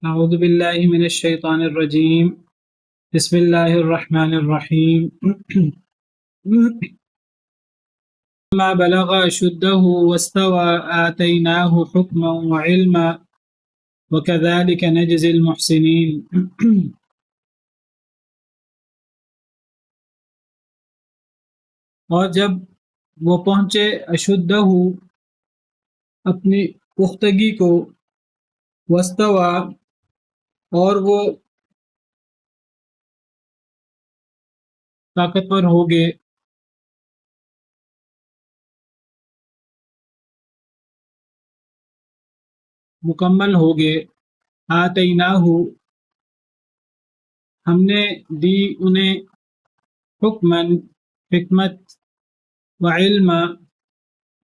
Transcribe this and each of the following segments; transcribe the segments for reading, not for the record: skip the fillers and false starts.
اعوذ باللہ من الشیطان الرجیم بسم اللہ الرحمن الرحیم ما بلغ اشدہ واستوى آتیناہ حکما وعلما وکذلک نجزی المحسنین۔ اور جب وہ پہنچے اشدہ اپنی پختگی کو، واستوى اور وہ طاقتور ہو گئے، مکمل ہو گئے، آتیناہ ہم نے دی انہیں حکمن حکمت، وعلم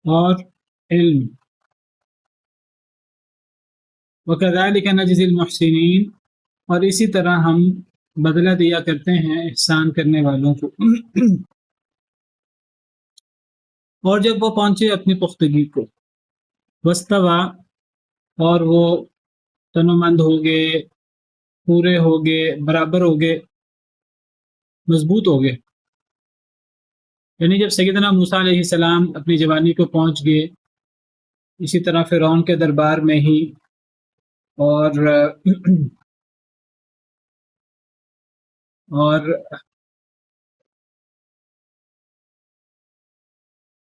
اور علم، وکذالک نجزی المحسنین اور اسی طرح ہم بدلہ دیا کرتے ہیں احسان کرنے والوں کو۔ اور جب وہ پہنچے اپنی پختگی کو، واستوى اور وہ تنومند ہو گئے، پورے ہو گئے، برابر ہو گئے، مضبوط ہو گئے، یعنی جب سیدنا موسیٰ علیہ السلام اپنی جوانی کو پہنچ گئے، اسی طرح فرعون کے دربار میں ہی اور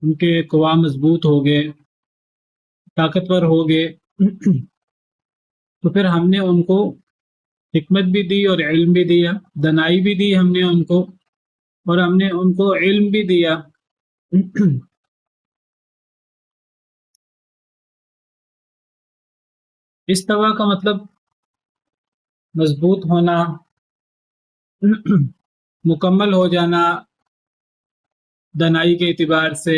ان کے قوا مضبوط ہو گئے، طاقتور ہو گئے، تو پھر ہم نے ان کو حکمت بھی دی اور علم بھی دیا، دنائی بھی دی ہم نے ان کو، اور ہم نے ان کو علم بھی دیا۔ استوا کا مطلب مضبوط ہونا، مکمل ہو جانا، دنائی کے اعتبار سے،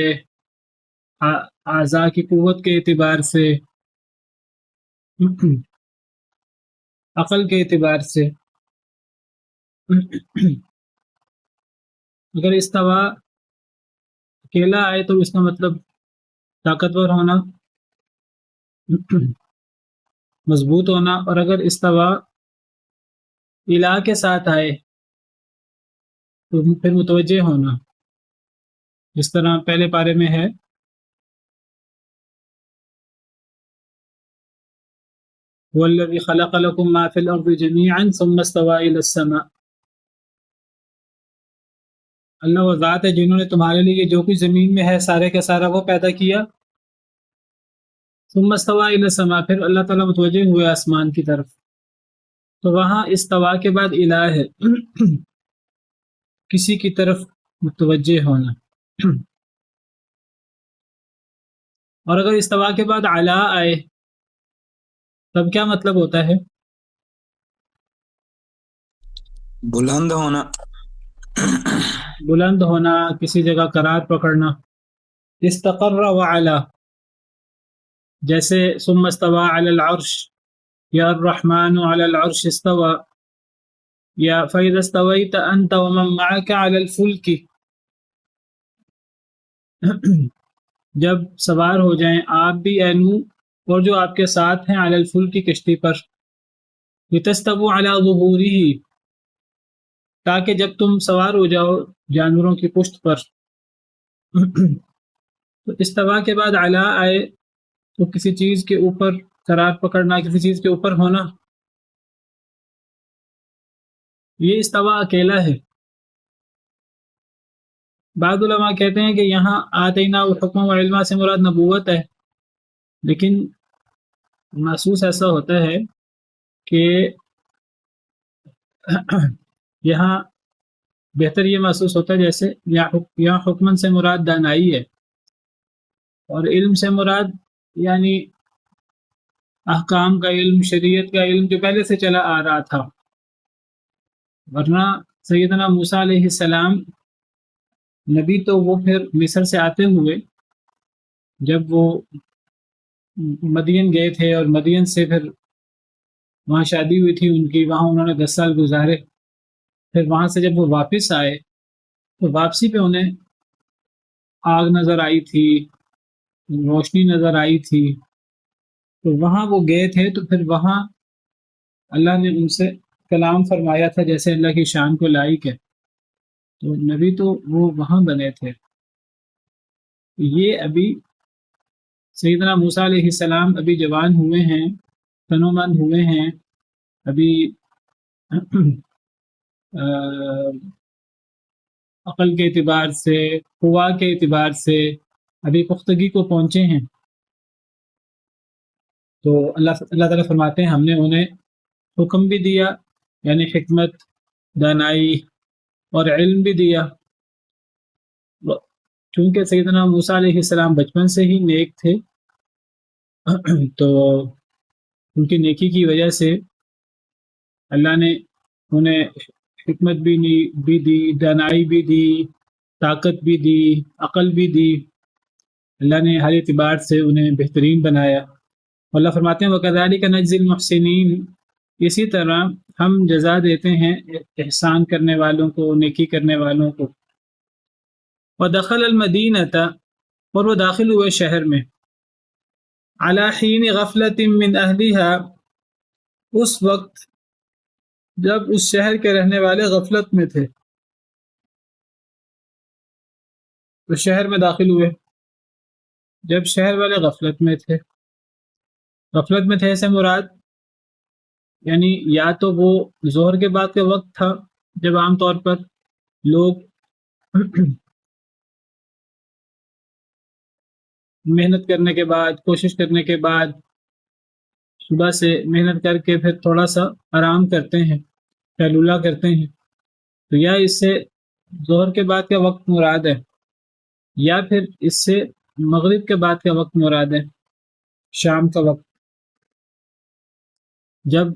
اعضاء کی قوت کے اعتبار سے، عقل کے اعتبار سے۔ اگر استوا اکیلا آئے تو اس کا مطلب طاقتور ہونا، مضبوط ہونا، اور اگر استوا الہ کے ساتھ آئے تو پھر متوجہ ہونا، جس طرح پہلے پارے میں ہے وَالَّذِي خَلَقَ لَكُم مَّا فِي الْأَرْضِ جَمِيعًا ثُمَّ اسْتَوَىٰ إِلَى السَّمَاءِ۔ اللہ وہ ذات ہے جنہوں نے تمہارے لیے جو کچھ زمین میں ہے سارے کا سارا وہ پیدا کیا، ثم استوى الى السماء، پھر اللہ تعالیٰ متوجہ ہوئے آسمان کی طرف، تو وہاں استوا کے بعد الہ ہے، کسی کی طرف متوجہ ہونا۔ اور اگر استوا کے بعد علی آئے تب کیا مطلب ہوتا ہے؟ بلند ہونا، بلند ہونا، کسی جگہ قرار پکڑنا۔ استقر وعلا، جیسے ثم استوى علی العرش، یا الرحمن علی العرش استوى، یا فَإِذَا اسْتَوَيْتَ أَنْتَ وَمَن مَّعَكَ عَلَى الْفُلْكِ، جب سوار ہو جائیں آپ بھی اے نوح اور جو آپ کے ساتھ ہیں علی الفلک کی کشتی پر، لِتَسْتَوُوا عَلَى ظُهُورِهِ، تاکہ جب تم سوار ہو جاؤ جانوروں کی پشت پر۔ تو استوا کے بعد علی آئے تو کسی چیز کے اوپر قرار پکڑنا، کسی چیز کے اوپر ہونا، یہ استوا اکیلا ہے۔ بعض علماء کہتے ہیں کہ یہاں آتینا حکم و علما سے مراد نبوت ہے، لیکن محسوس ایسا ہوتا ہے کہ یہاں بہتر یہ محسوس ہوتا ہے جیسے یہاں حکمن سے مراد دانائی ہے، اور علم سے مراد یعنی احکام کا علم، شریعت کا علم جو پہلے سے چلا آ رہا تھا۔ ورنہ سیدنا موسیٰ علیہ السلام نبی تو وہ پھر مصر سے آتے ہوئے جب وہ مدین گئے تھے، اور مدین سے پھر وہاں شادی ہوئی تھی ان کی، وہاں انہوں نے 10 سال گزارے، پھر وہاں سے جب وہ واپس آئے تو واپسی پہ انہیں آگ نظر آئی تھی، روشنی نظر آئی تھی، تو وہاں وہ گئے تھے، تو پھر وہاں اللہ نے ان سے کلام فرمایا تھا جیسے اللہ کی شان کو لائق ہے، تو نبی تو وہ وہاں بنے تھے۔ یہ ابھی سیدنا موسیٰ علیہ السلام ابھی جوان ہوئے ہیں، تنومند ہوئے ہیں، ابھی عقل کے اعتبار سے، قوا کے اعتبار سے ابھی پختگی کو پہنچے ہیں۔ تو اللہ تعالیٰ فرماتے ہیں ہم نے انہیں حکم بھی دیا، یعنی حکمت، دانائی اور علم بھی دیا۔ چونکہ سیدنا موسیٰ علیہ السلام بچپن سے ہی نیک تھے، تو ان کی نیکی کی وجہ سے اللہ نے انہیں حکمت بھی دی، دانائی بھی دی، طاقت بھی دی، عقل بھی دی۔ اللہ نے ہر اعتبار سے انہیں بہترین بنایا۔ اللہ فرماتے ہیں وَكَذَلِكَ نَجْزِي الْمُحْسِنِينَ، اسی طرح ہم جزا دیتے ہیں احسان کرنے والوں کو، نیکی کرنے والوں کو۔ وَدَخَلَ الْمَدِينَةَ، اور وہ داخل ہوئے شہر میں، عَلَى حِينِ غَفْلَةٍ مِّنْ أَهْلِهَا، اس وقت جب اس شہر کے رہنے والے غفلت میں تھے۔ تو شہر میں داخل ہوئے جب شہر والے غفلت میں تھے۔ غفلت میں تھے سے مراد یعنی یا تو وہ ظہر کے بعد کا وقت تھا جب عام طور پر لوگ محنت کرنے کے بعد، کوشش کرنے کے بعد، صبح سے محنت کر کے پھر تھوڑا سا آرام کرتے ہیں، قیلولہ کرتے ہیں، تو یا اس سے ظہر کے بعد کا وقت مراد ہے، یا پھر اس سے مغرب کے بعد کا وقت مراد ہے، شام کا وقت، جب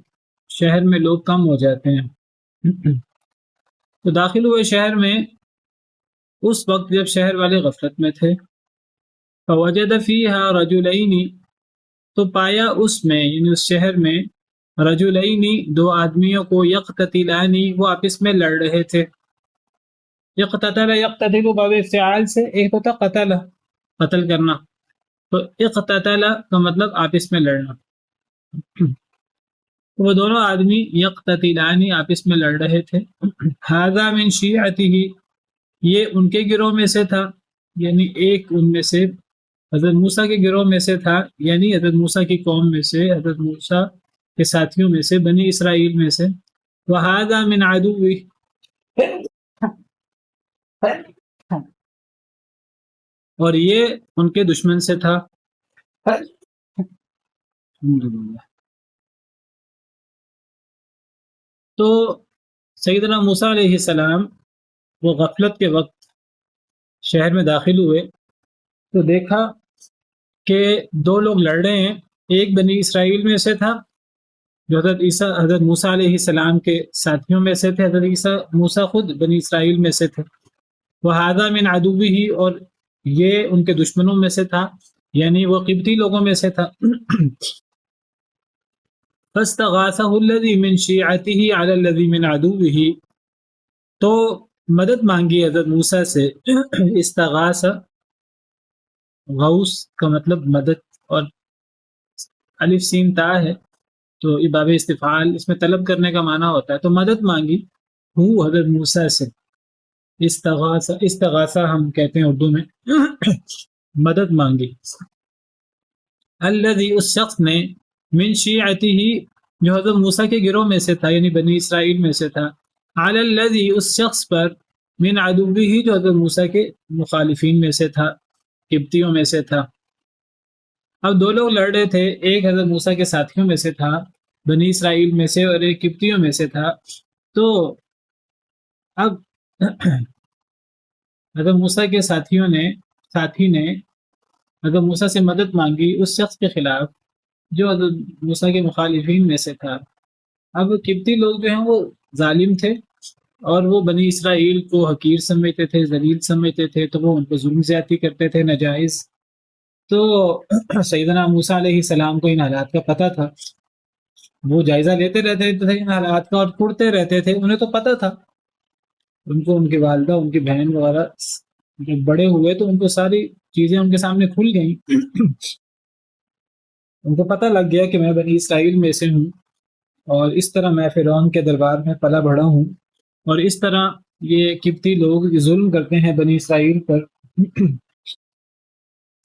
شہر میں لوگ کم ہو جاتے ہیں۔ تو داخل ہوئے شہر میں اس وقت جب شہر والے غفلت میں تھے۔ فوجد فیہا رجلین، تو پایا اس میں یعنی اس شہر میں رجلین، دو آدمیوں کو، یقتتلان، وہ آپس میں لڑ رہے تھے۔ یقتتل یقتتل باب افتعال سے، ایک ہوتا قتل، قتل کرنا، تو اقتتل کا مطلب آپس میں لڑنا۔ وہ دونوں آدمی یقتتلان، آپس میں لڑ رہے تھے۔ ھذا من شیعتہ، یہ ان کے گروہ میں سے تھا، یعنی ایک ان میں سے حضرت موسیٰ کے گروہ میں سے تھا، یعنی حضرت موسیٰ کی قوم میں سے، حضرت موسیٰ کے ساتھیوں میں سے، بنی اسرائیل میں سے۔ وَھذا من عدوہ، اور یہ ان کے دشمن سے تھا۔ الحمدللہ۔ تو سیدنا موسیٰ علیہ السلام وہ غفلت کے وقت شہر میں داخل ہوئے تو دیکھا کہ دو لوگ لڑ رہے ہیں، ایک بنی اسرائیل میں سے تھا جو حضرت موسیٰ علیہ السلام کے ساتھیوں میں سے تھے، حضرت موسیٰ خود بنی اسرائیل میں سے تھے۔ وَھذا من عدوہ، اور یہ ان کے دشمنوں میں سے تھا، یعنی وہ قبطی لوگوں میں سے تھا۔ فاستغاثہ الذی من شیعتہ علی الذی من عدوہ، تو مدد مانگی حضرت موسیٰ سے۔ استغاثہ، غوث کا مطلب مدد، اور الف سین تا ہے تو یہ باب استفعال، اس میں طلب کرنے کا معنی ہوتا ہے، تو مدد مانگی حضرت موسیٰ سے۔ استغاثہ ہم کہتے ہیں اردو میں، مدد مانگی۔ الذی، اس شخص نے، من شیعتہ، جو حضرت موسیٰ کے گروہ میں سے تھا، یعنی بنی اسرائیل میں سے تھا، علی الذی، اس شخص پر، من عدوہ، جو حضرت موسیٰ کے مخالفین میں سے تھا، قبطیوں میں سے تھا۔ اب دو لوگ لڑ رہے تھے، ایک حضرت موسیٰ کے ساتھیوں میں سے تھا، بنی اسرائیل میں سے، اور ایک قبطیوں میں سے تھا۔ تو اب حضرت موسیٰ کے ساتھی نے حضرت موسیٰ سے مدد مانگی اس شخص کے خلاف جو حضرت موسیٰ کے مخالفین میں سے تھا۔ اب قبطی لوگ جو ہیں وہ ظالم تھے اور وہ بنی اسرائیل کو حقیر سمجھتے تھے، ذلیل سمجھتے تھے، تو وہ ان پہ ظلم زیادتی کرتے تھے، ناجائز۔ تو سیدنا موسیٰ علیہ السلام کو ان حالات کا پتہ تھا، وہ جائزہ لیتے رہتے تھے ان حالات کا اور پڑھتے رہتے تھے، انہیں تو پتہ تھا، ان کو ان کی والدہ، ان کی بہن وغیرہ جب بڑے ہوئے تو ان کو ساری چیزیں ان کے سامنے کھل گئیں۔ ان کو پتہ لگ گیا کہ میں بنی اسرائیل میں سے ہوں، اور اس طرح میں فرعون کے دربار میں پلا بڑھا ہوں، اور اس طرح یہ قبطی لوگ ظلم کرتے ہیں بنی اسرائیل پر۔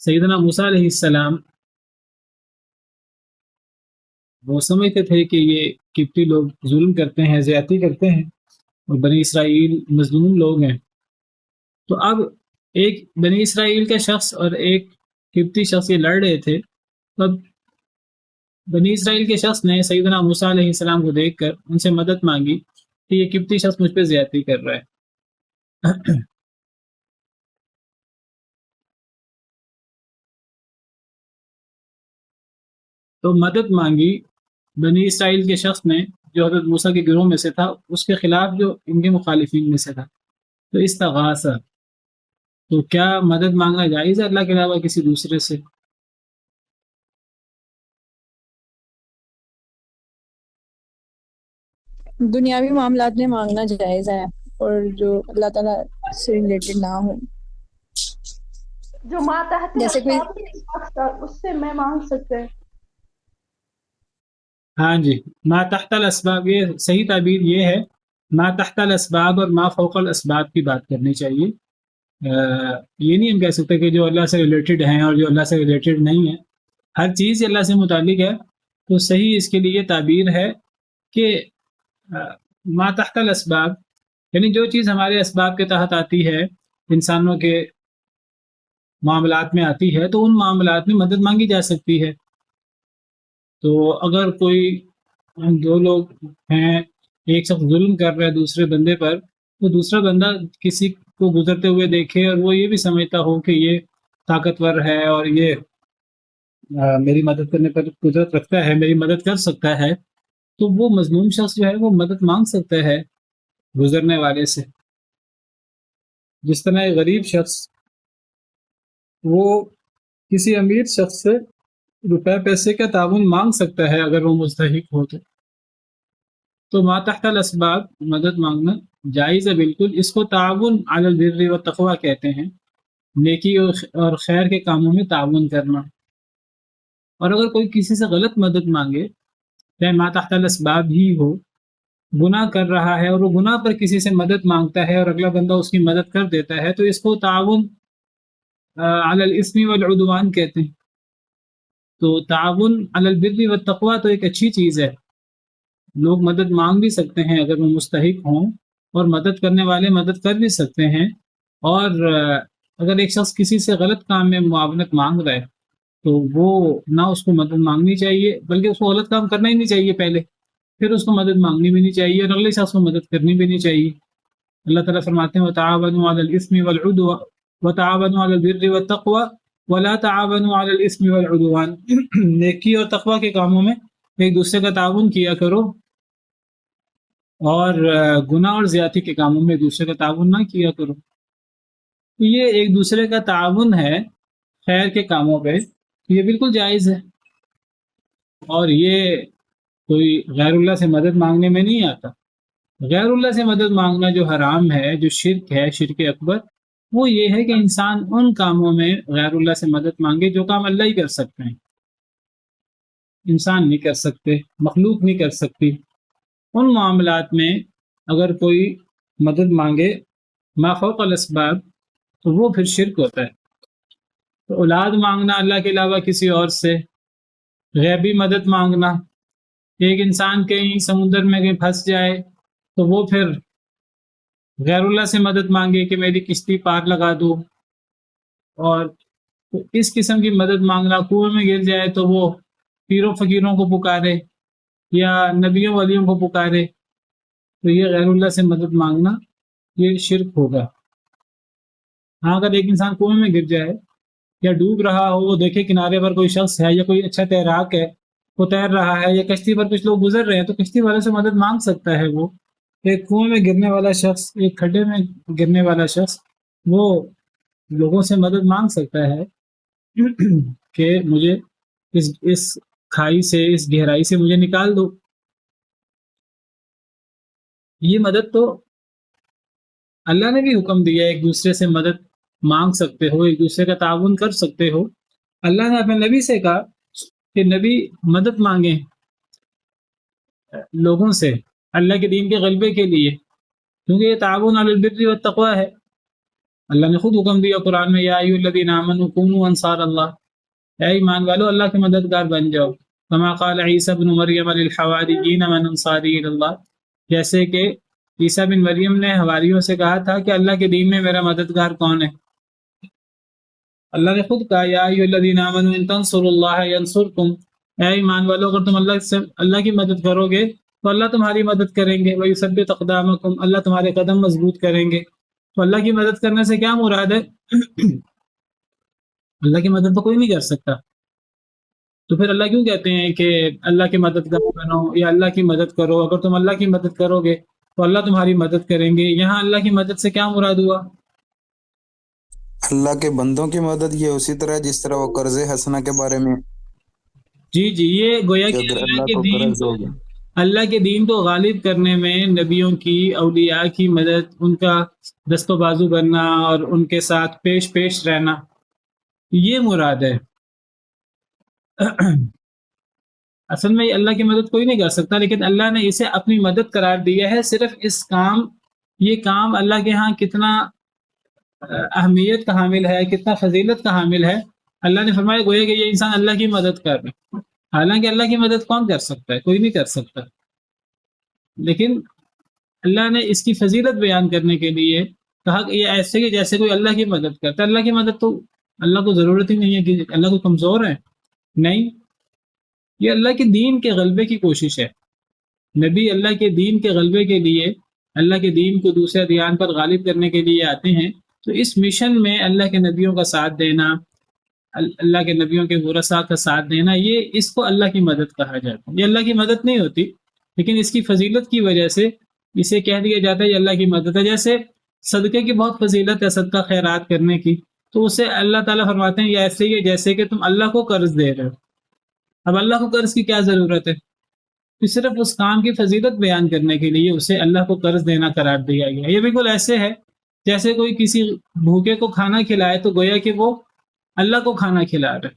سیدنا موسیٰ علیہ السلام وہ سمجھتے تھے کہ یہ قبطی لوگ ظلم کرتے ہیں، زیادتی کرتے ہیں، اور بنی اسرائیل مظلوم لوگ ہیں۔ تو اب ایک بنی اسرائیل کا شخص اور ایک قبطی شخص یہ لڑ رہے تھے۔ اب بنی اسرائیل کے شخص نے سیدنا موسیٰ علیہ السلام کو دیکھ کر ان سے مدد مانگی کہ یہ قبطی شخص مجھ پہ زیادتی کر رہا ہے۔ تو مدد مانگی بنی اسرائیل کے شخص نے جو حضرت موسیٰ کے گروہ میں سے تھا، اس کے خلاف جو ان کے مخالفین میں سے تھا۔ تو استغاثہ، تو کیا مدد مانگنا جائز ہے اللہ کے علاوہ کسی دوسرے سے؟ دنیاوی معاملات میں مانگنا جائز ہے، اور جو اللہ تعالیٰ سے ریلیٹڈ نہ ہو، جو ماتحت جیسے کوئی الاسباب اس سے میں مانگ سکتے ہیں۔ ہاں جی، ما تحت الاسباب، یہ صحیح تعبیر یہ ہے، ما تحت الاسباب اور ما فوق الاسباب کی بات کرنی چاہیے۔ یہ نہیں ہم کہہ سکتے کہ جو اللہ سے ریلیٹڈ ہیں اور جو اللہ سے ریلیٹڈ نہیں ہے، ہر چیز اللہ سے متعلق ہے۔ تو صحیح اس کے لیے تعبیر ہے کہ ما تحت الاسباب، یعنی جو چیز ہمارے اسباب کے تحت آتی ہے، انسانوں کے معاملات میں آتی ہے، تو ان معاملات میں مدد مانگی جا سکتی ہے۔ تو اگر کوئی دو لوگ ہیں، ایک شخص ظلم کر رہا ہے دوسرے بندے پر، تو دوسرا بندہ کسی کو گزرتے ہوئے دیکھے اور وہ یہ بھی سمجھتا ہو کہ یہ طاقتور ہے اور یہ میری مدد کرنے پر قدرت رکھتا ہے، میری مدد کر سکتا ہے، تو وہ مظلوم شخص جو ہے وہ مدد مانگ سکتا ہے گزرنے والے سے۔ جس طرح ایک غریب شخص وہ کسی امیر شخص سے روپے پیسے کا تعاون مانگ سکتا ہے اگر وہ مستحق ہو تو ما تحت الاسباب مدد مانگنا جائز ہے بالکل۔ اس کو تعاون علی البر والتقوی کہتے ہیں، نیکی اور خیر کے کاموں میں تعاون کرنا۔ اور اگر کوئی کسی سے غلط مدد مانگے، چاہے ما تحت الاسباب ہی ہو، گناہ کر رہا ہے اور وہ گناہ پر کسی سے مدد مانگتا ہے اور اگلا بندہ اس کی مدد کر دیتا ہے، تو اس کو تعاون علی الاثم والعدوان کہتے ہیں۔ تو تعاون علی البر والتقوی تو ایک اچھی چیز ہے، لوگ مدد مانگ بھی سکتے ہیں اگر وہ مستحق ہوں، اور مدد کرنے والے مدد کر بھی سکتے ہیں۔ اور اگر ایک شخص کسی سے غلط کام میں معاونت مانگ رہا ہے تو وہ نہ اس کو مدد مانگنی چاہیے، بلکہ اس کو غلط کام کرنا ہی نہیں چاہیے پہلے، پھر اس کو مدد مانگنی بھی نہیں چاہیے، اور اگلے شخص کو مدد کرنی بھی نہیں چاہیے۔ اللہ تعالیٰ فرماتے ہیں وَتَعَاوَنُوا عَلَى الْإِثْمِ وَالْعُدْوَانِ وَتَعَاوَنُوا عَلَى الْبِرِّ وَالتَّقْوَى وَلَا تَعَاوَنُوا عَلَى الْإِثْمِ وَالْعُدْوَانِ، نیکی اور تقوی کے کاموں میں ایک دوسرے کا تعاون کیا کرو، اور گناہ اور زیادتی کے کاموں میں ایک دوسرے کا تعاون نہ کیا کرو۔ تو یہ ایک دوسرے کا تعاون ہے خیر کے کاموں پہ، یہ بالکل جائز ہے، اور یہ کوئی غیر اللہ سے مدد مانگنے میں نہیں آتا۔ غیر اللہ سے مدد مانگنا جو حرام ہے، جو شرک ہے، شرک اکبر، وہ یہ ہے کہ انسان ان کاموں میں غیر اللہ سے مدد مانگے جو کام اللہ ہی کر سکتے ہیں، انسان نہیں کر سکتے، مخلوق نہیں کر سکتی۔ ان معاملات میں اگر کوئی مدد مانگے ما فوق الاسباب تو وہ پھر شرک ہوتا ہے۔ تو اولاد مانگنا اللہ کے علاوہ کسی اور سے، غیبی مدد مانگنا، ایک انسان کہیں سمندر میں کہیں پھنس جائے تو وہ پھر غیر اللہ سے مدد مانگے کہ میری کشتی پار لگا دو، اور اس قسم کی مدد مانگنا، کنویں میں گر جائے تو وہ پیروں فقیروں کو پکارے یا نبیوں ولیوں کو پکارے، تو یہ غیر اللہ سے مدد مانگنا یہ شرک ہوگا۔ ہاں اگر ایک انسان کنویں میں گر جائے یا ڈوب رہا ہو، وہ دیکھے کنارے پر کوئی شخص ہے یا کوئی اچھا تیراک ہے وہ تیر رہا ہے، یا کشتی پر کچھ لوگ گزر رہے ہیں، تو کشتی والے سے مدد مانگ سکتا ہے۔ وہ ایک کنویں میں گرنے والا شخص، ایک کھڈے میں گرنے والا شخص، وہ لوگوں سے مدد مانگ سکتا ہے کہ مجھے اس کھائی سے، اس گہرائی سے مجھے نکال دو۔ یہ مدد تو اللہ نے بھی حکم دیا ہے، ایک دوسرے سے مدد مانگ سکتے ہو، ایک دوسرے کا تعاون کر سکتے ہو۔ اللہ نے اپنے نبی سے کہا کہ نبی مدد مانگیں، لوگوں سے اللہ کے دین کے غلبے کے لیے، کیونکہ یہ تعاون علی البر والتقوی ہے۔ اللہ نے خود حکم دیا قرآن میں، یا ایھا الذین آمنوا کونوا انصار اللہ، اے ایمان والو اللہ کے مددگار بن جاؤ۔ کما قال عیسیٰ ابن مریم للحواریین من انصاری الی اللہ، جیسے کہ عیسیٰ بن مریم نے حواریوں سے کہا تھا کہ اللہ کے دین میں میرا مددگار کون ہے؟ اللہ نے خود کہا، یا ایھا الذین آمنوا ان تنصروا اللہ ینصرکم، اے ایمان والو اگر تم اللہ کی مدد کرو گے تو اللہ تمہاری مدد کریں گے، ویثبت اقدامکم، اللہ تمہارے قدم مضبوط کریں گے۔ تو اللہ کی مدد کرنے سے کیا مراد ہے؟ اللہ کی مدد تو کوئی نہیں کر سکتا، تو پھر اللہ کیوں کہتے ہیں کہ اللہ کی مددگار بنو یا اللہ کی مدد کرو؟ اگر تم اللہ کی مدد کرو گے تو اللہ تمہاری مدد کریں گے۔ یہاں اللہ کی مدد سے کیا مراد ہوا؟ اللہ کے بندوں کی مدد، یہ اسی طرح جس طرح وہ قرض حسنہ کے بارے میں، جی یہ گویا کہ کہ اگر اللہ کو قرض ہوگا اللہ کے دین کو غالب کرنے میں نبیوں کی، اولیاء کی مدد، ان کا دست و بازو بننا اور ان کے ساتھ پیش رہنا، یہ مراد ہے۔ اصل میں اللہ کی مدد کوئی نہیں کر سکتا، لیکن اللہ نے اسے اپنی مدد قرار دیا ہے۔ صرف یہ کام اللہ کے ہاں کتنا اہمیت کا حامل ہے، کتنا فضیلت کا حامل ہے، اللہ نے فرمایا گویا کہ یہ انسان اللہ کی مدد کر رہا ہے۔ حالانکہ اللہ کی مدد کون کر سکتا ہے؟ کوئی نہیں کر سکتا، لیکن اللہ نے اس کی فضیلت بیان کرنے کے لیے کہا کہ یہ ایسے کہ جیسے کوئی اللہ کی مدد کرتا ہے۔ اللہ کی مدد تو اللہ کو ضرورت ہی نہیں ہے کہ اللہ کو کمزور ہے، نہیں، یہ اللہ کے دین کے غلبے کی کوشش ہے۔ نبی اللہ کے دین کے غلبے کے لیے، اللہ کے دین کو دوسرے ادیان پر غالب کرنے کے لیے آتے ہیں، تو اس مشن میں اللہ کے نبیوں کا ساتھ دینا، اللہ کے نبیوں کے ورثاء کا ساتھ دینا، یہ اس کو اللہ کی مدد کہا جاتا ہے۔ یہ اللہ کی مدد نہیں ہوتی، لیکن اس کی فضیلت کی وجہ سے اسے کہہ دیا جاتا ہے یہ اللہ کی مدد ہے۔ جیسے صدقے کی بہت فضیلت ہے، صدقہ خیرات کرنے کی، تو اسے اللہ تعالیٰ فرماتے ہیں یہ ایسے ہی ہے جیسے کہ تم اللہ کو قرض دے رہے ہو۔ اب اللہ کو قرض کی کیا ضرورت ہے؟ تو صرف اس کام کی فضیلت بیان کرنے کے لیے اسے اللہ کو قرض دینا قرار دیا گیا۔ یہ بالکل ایسے ہے جیسے کوئی کسی بھوکے کو کھانا کھلائے تو گویا کہ وہ اللہ کو کھانا کھلا رہا ہے،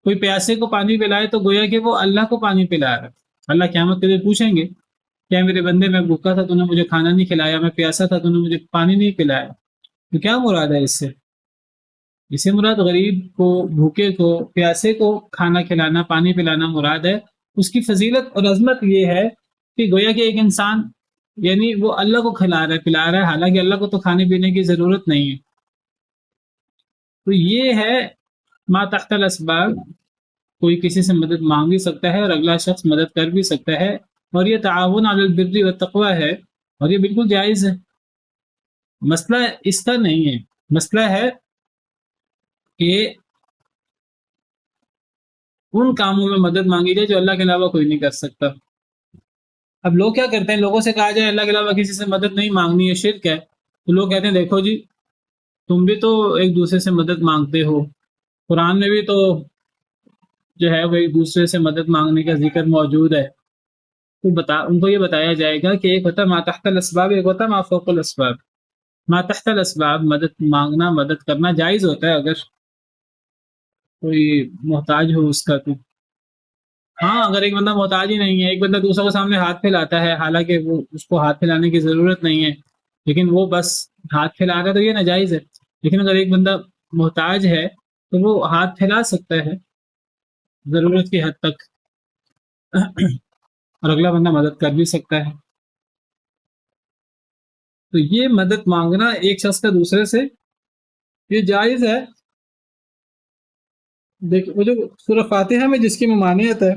کوئی پیاسے کو پانی پلائے تو گویا کہ وہ اللہ کو پانی پلا رہا ہے۔ اللہ قیامت کے دن پوچھیں گے، کیا میرے بندے میں بھوکا تھا تو نے مجھے کھانا نہیں کھلایا، میں پیاسا تھا تو نے مجھے پانی نہیں پلایا؟ تو کیا مراد ہے اس سے؟ اسے مراد غریب کو، بھوکے کو، پیاسے کو کھانا کھلانا، پانی پلانا مراد ہے۔ اس کی فضیلت اور عظمت یہ ہے کہ گویا کہ ایک انسان یعنی وہ اللہ کو کھلا رہا ہے، پلا رہا ہے، حالانکہ اللہ کو تو کھانے پینے کی ضرورت نہیں ہے۔ تو یہ ہے ما تحت الاسباب، کوئی کسی سے مدد مانگ بھی سکتا ہے اور اگلا شخص مدد کر بھی سکتا ہے، اور یہ تعاون علی البر والتقوی ہے، اور یہ بالکل جائز ہے۔ مسئلہ اس کا نہیں ہے، مسئلہ ہے کہ ان کاموں میں مدد مانگی جائے جو اللہ کے علاوہ کوئی نہیں کر سکتا۔ اب لوگ کیا کرتے ہیں، لوگوں سے کہا جائے اللہ کے علاوہ کسی سے مدد نہیں مانگنی ہے، شرک ہے، تو لوگ کہتے ہیں دیکھو جی تم بھی تو ایک دوسرے سے مدد مانگتے ہو، قرآن میں بھی تو جو ہے وہ ایک دوسرے سے مدد مانگنے کا ذکر موجود ہے۔ تو ان کو یہ بتایا جائے گا کہ ایک ہوتا ہے ما تحت الاسباب، ایک ہوتا ہے ما فوق الاسباب۔ ما تحت الاسباب مدد مانگنا، مدد کرنا جائز ہوتا ہے اگر کوئی محتاج ہو اس کا تو۔ ہاں اگر ایک بندہ محتاج ہی نہیں ہے، ایک بندہ دوسروں کے سامنے ہاتھ پھیلاتا ہے حالانکہ وہ اس کو ہاتھ پھیلانے کی ضرورت نہیں ہے، لیکن وہ بس ہاتھ پھیلا رہا ہے تو یہ ناجائز ہے۔ لیکن اگر ایک بندہ محتاج ہے تو وہ ہاتھ پھیلا سکتا ہے ضرورت کی حد تک، اور اگلا بندہ مدد کر بھی سکتا ہے۔ تو یہ مدد مانگنا ایک شخص کا دوسرے سے یہ جائز ہے۔ دیکھیں وہ جو سورہ فاتحہ میں جس کی ممانعت ہے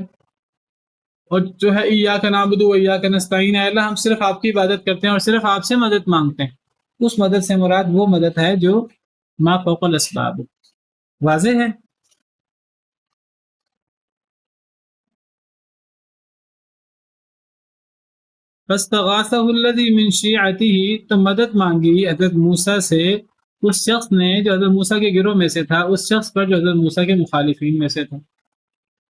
اور جو ہے ایاک نعبد و ایاک نستعین، اے اللہ ہم صرف آپ کی عبادت کرتے ہیں اور صرف آپ سے مدد مانگتے ہیں، اس مدد سے مراد وہ مدد ہے جو ما فوق الاسباب۔ واضح ہے؟ فاستغاثہ الذی من شیعتہ، تو مدد مانگی حضرت موسیٰ سے اس شخص نے جو حضرت موسیٰ کے گروہ میں سے تھا، اس شخص پر جو حضرت موسیٰ کے مخالفین میں سے تھا۔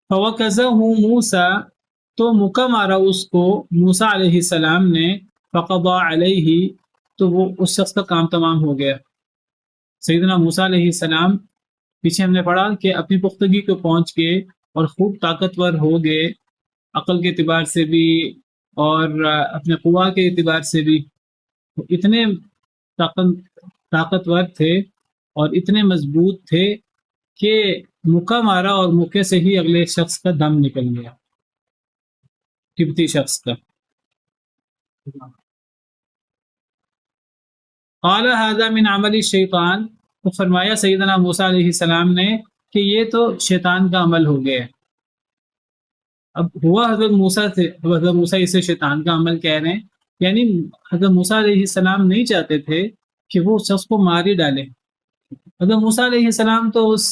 فوکزہ موسیٰ، تو مکہ مارا اس کو موسیٰ علیہ السلام نے، فقضى علیہ، تو وہ اس شخص کا کام تمام ہو گیا۔ سیدنا موسیٰ علیہ السلام پیچھے ہم نے پڑھا کہ اپنی پختگی کو پہنچ کے اور خوب طاقتور ہو گئے، عقل کے اعتبار سے بھی، اور اپنے قوا کے اعتبار سے بھی اتنے طاقتور تھے اور اتنے مضبوط تھے کہ مکہ مارا اور مکے سے ہی اگلے شخص کا دم نکل گیا، قبطی شخص کا۔ قال هذا من عمل الشیطان، تو فرمایا سیدنا موسیٰ علیہ السلام نے کہ یہ تو شیطان کا عمل ہو گیا ہے۔ اب ہوا حضرت موسیٰ سے، حضرت موسیٰ اسے شیطان کا عمل کہہ رہے ہیں، یعنی حضرت موسیٰ علیہ السلام نہیں چاہتے تھے کہ وہ شخص کو مار ہی ڈالے۔ حضرت موسیٰ علیہ السلام تو اس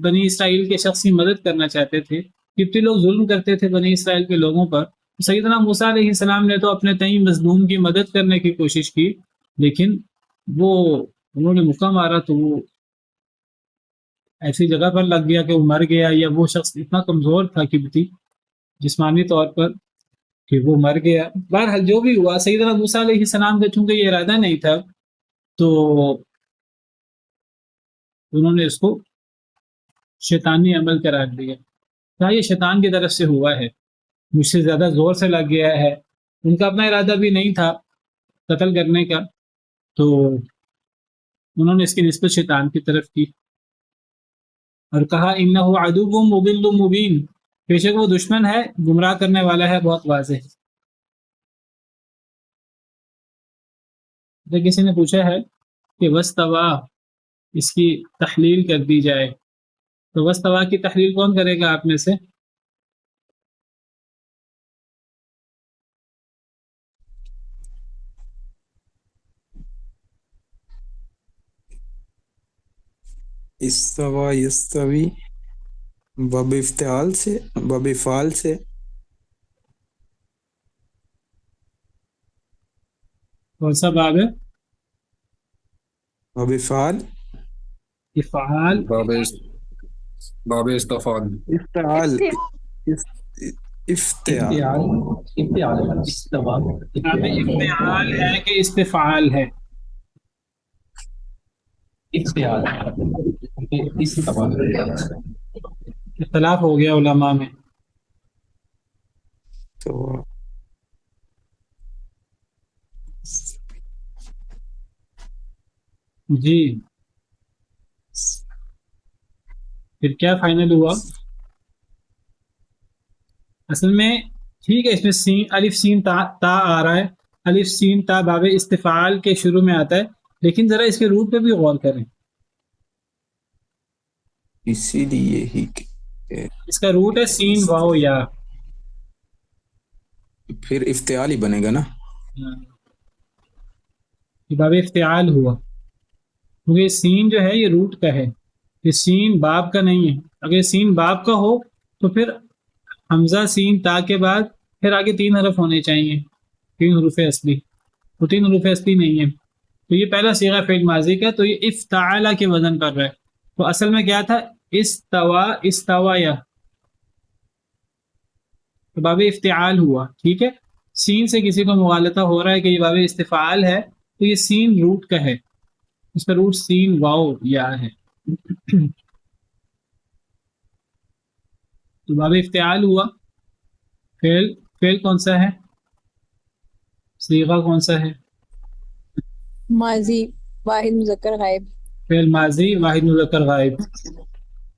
بنی اسرائیل کے شخص کی مدد کرنا چاہتے تھے، قبطی لوگ ظلم کرتے تھے بنی اسرائیل کے لوگوں پر۔ سیدنا موسیٰ علیہ السلام نے تو اپنے تئیں مظلوم کی مدد کرنے کی کوشش کی، لیکن انہوں نے مکہ مارا تو وہ ایسی جگہ پر لگ گیا کہ وہ مر گیا، یا وہ شخص اتنا کمزور تھا قبطی جسمانی طور پر کہ وہ مر گیا۔ بہرحال جو بھی ہوا، سیدنا موسیٰ علیہ السلام کا چونکہ یہ ارادہ نہیں تھا تو انہوں نے اس کو شیطانی عمل قرار دیا۔ کہا یہ شیطان کی طرف سے ہوا ہے، مجھ سے زیادہ زور سے لگ گیا ہے۔ ان کا اپنا ارادہ بھی نہیں تھا قتل کرنے کا، تو انہوں نے اس کی نسبت شیطان کی طرف کی اور کہا انہ عدو مضل مبین، بے شک وہ دشمن ہے، گمراہ کرنے والا ہے، بہت واضح۔ تو کسی نے پوچھا ہے کہ وستوا اس کی تحلیل کر دی جائے، تو وستوا کی تحلیل کون کرے گا آپ میں سے؟ استوا یستوی باب افتعال سے، باب فعال سے۔ کون سا باب ہے؟ باب فعال، افعال، باب استفعال، افتعال، افتعال، باب افتعال ہے کہ استفعال ہے؟ اختلاف ہو گیا علماء میں۔ تو جی پھر کیا فائنل ہوا؟ اصل میں ٹھیک ہے، اس میں سین الف سین تا آ رہا ہے، الف سین تا باب استفعال کے شروع میں آتا ہے، لیکن ذرا اس کے روٹ پہ بھی غور کریں۔ اسی لیے ہی اس کا روٹ ہے سین واو یا، پھر افتعال ہی بنے گا نا۔ یہ باب افتعال ہوا کیونکہ سین جو ہے یہ روٹ کا ہے، یہ سین باب کا نہیں ہے۔ اگر سین باب کا ہو تو پھر حمزہ سین تا کے بعد پھر آگے 3 حرف ہونے چاہیے، 3 حروف اصلی، وہ 3 حروف اصلی نہیں ہے۔ تو یہ پہلا صیغہ فعل ماضی کا، تو یہ افتعال کے وزن پر رہا ہے، تو اصل میں کیا تھا؟ استوا، استوایا، تو باب افتعال ہوا۔ ٹھیک ہے، سین سے کسی کو مغالطہ ہو رہا ہے کہ یہ باب استفعال ہے، تو یہ سین روٹ کا ہے، اس کا روٹ سین واو یا ہے۔ تو باب افتعال ہوا۔ فعل کون سا ہے؟ صیغہ کون سا ہے؟ ماضی واحد مذکر غائب۔ فعل ماضی واحد مذکر غائب۔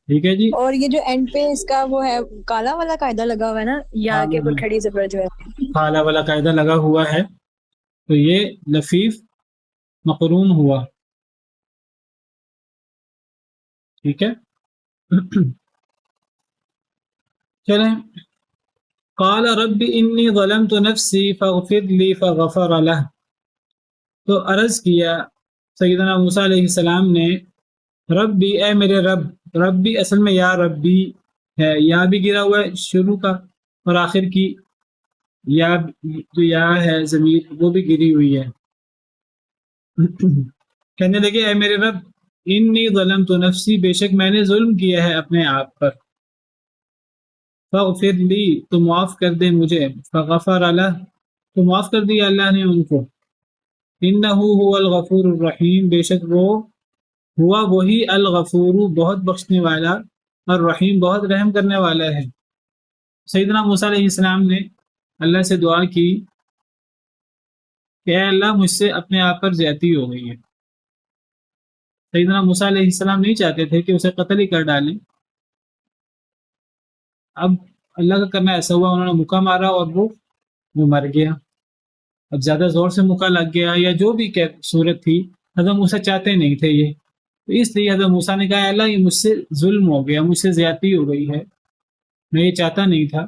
ٹھیک ہے جی۔ اور یہ جو اینڈ پہ اس کا وہ ہے کالا والا قاعدہ لگا ہوا ہے نا، یا کے اوپر کھڑی زبر جو ہے کالا والا قاعدہ لگا ہوا ہے، تو یہ لفیف مقرون ہوا۔ ٹھیک ہے، چلیں۔ قال رب انی ظلمت نفسی فاغفر لی فغفر له، تو عرض کیا سیدنا موسیٰ علیہ السلام نے، ربی اے میرے رب، ربی اصل میں یا ربی ہے، یا بھی گرا ہوا ہے شروع کا اور آخر کی یا جو یا ہے ضمیر وہ بھی گری ہوئی ہے۔ کہنے لگے اے میرے رب، انی ظلمت نفسی، بے شک میں نے ظلم کیا ہے اپنے آپ پر، فاغفر لی، تو معاف کر دے مجھے، فغفر له، تو معاف کر دیا اللہ نے ان کو، انہ هو الغفور الرحیم، بے شک وہ ہوا وہی الغفور بہت بخشنے والا، الرحیم بہت رحم کرنے والا ہے۔ سیدنا موسیٰ علیہ السلام نے اللہ سے دعا کی کہ اے اللہ مجھ سے اپنے آپ پر زیادتی ہو گئی ہے۔ سیدنا موسیٰ علیہ السلام نہیں چاہتے تھے کہ اسے قتل ہی کر ڈالیں، اب اللہ کا کرنا ایسا ہوا، انہوں نے مکہ مارا اور وہ مر گیا۔ اب زیادہ زور سے مکہ لگ گیا یا جو بھی صورت تھی، حضرت موسیٰ چاہتے نہیں تھے یہ، تو اس لیے حضرت موسیٰ نے کہا اللہ یہ مجھ سے ظلم ہو گیا، مجھ سے زیادتی ہو گئی ہے، میں یہ چاہتا نہیں تھا،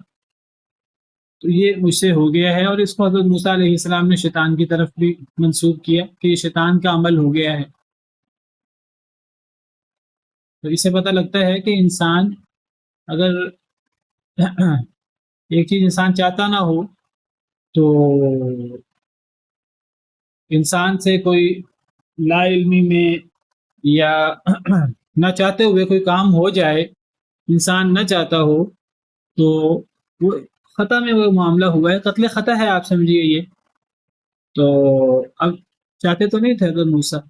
تو یہ مجھ سے ہو گیا ہے۔ اور اس کو حضرت موسیٰ علیہ السلام نے شیطان کی طرف بھی منسوب کیا کہ یہ شیطان کا عمل ہو گیا ہے۔ تو اس سے پتہ لگتا ہے کہ انسان اگر ایک چیز انسان چاہتا نہ ہو تو انسان سے کوئی لا علمی میں یا نہ چاہتے ہوئے کوئی کام ہو جائے، انسان نہ چاہتا ہو، تو وہ خطا میں وہ معاملہ ہوا ہے، قتل خطا ہے، آپ سمجھیے یہ۔ تو اب چاہتے تو نہیں تھے حضرت موسیٰ،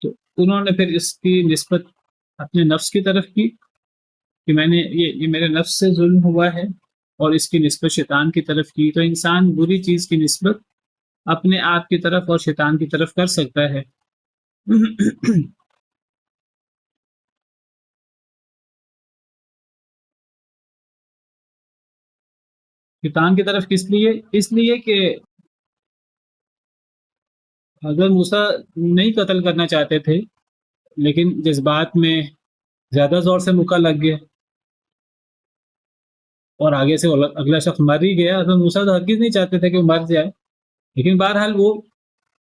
تو انہوں نے پھر اس کی نسبت اپنے نفس کی طرف کی کہ میں نے یہ میرے نفس سے ظلم ہوا ہے، اور اس کی نسبت شیطان کی طرف کی۔ تو انسان بری چیز کی نسبت اپنے آپ کی طرف اور شیطان کی طرف کر سکتا ہے۔ شیطان کی طرف کس لیے؟ اس لیے کہ حضرت موسیٰ نہیں قتل کرنا چاہتے تھے، لیکن جذبات میں زیادہ زور سے مکہ لگ گیا اور آگے سے اگلا شخص مر ہی گیا۔ حضرت موسیٰ تو ہرگز نہیں چاہتے تھے کہ وہ مر جائے، لیکن بہرحال وہ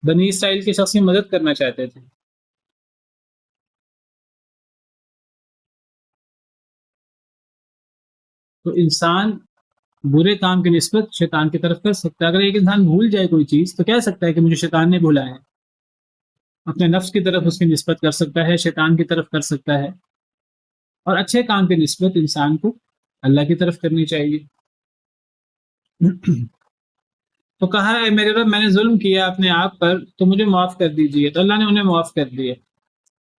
بنی اسرائیل کے شخص کی مدد کرنا چاہتے تھے۔ تو انسان برے کام کی نسبت شیطان کی طرف کر سکتا ہے۔ اگر ایک انسان بھول جائے کوئی چیز تو کہہ سکتا ہے کہ مجھے شیطان نے بھلایا ہے، اپنے نفس کی طرف اس کی نسبت کر سکتا ہے، شیطان کی طرف کر سکتا ہے۔ اور اچھے کام کی نسبت انسان کو اللہ کی طرف کرنی چاہیے۔ تو کہا اے میرے رب میں نے ظلم کیا اپنے آپ پر، تو مجھے معاف کر دیجیے، تو اللہ نے انہیں معاف کر دیا۔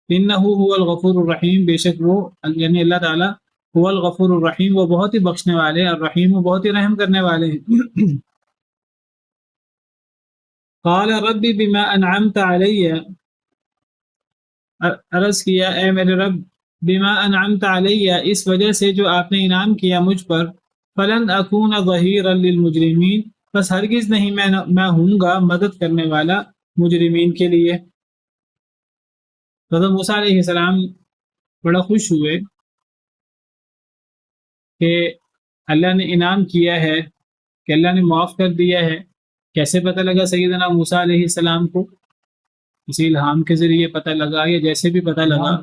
انہ هو الغفور الرحیم، بے شک وہ یعنی اللہ تعالیٰ هو الغفور الرحیم، وہ بہت ہی بخشنے والے، الرحیم وہ بہت ہی رحم کرنے والے ہیں۔ قال ربی بما انعمت علی، عرض کیا اے میرے رب، بما انعمت علی اس وجہ سے جو آپ نے انعام کیا مجھ پر، فلن اکون ظہیرا للمجرمین، بس ہرگز نہیں میں ہوں گا مدد کرنے والا مجرمین کے لیے۔ حضرت موسیٰ علیہ السلام بڑا خوش ہوئے کہ اللہ نے انعام کیا ہے، کہ اللہ نے معاف کر دیا ہے۔ کیسے پتہ لگا سیدنا موسیٰ علیہ السلام کو؟ کسی الہام کے ذریعے پتہ لگا یا جیسے بھی پتہ لگا،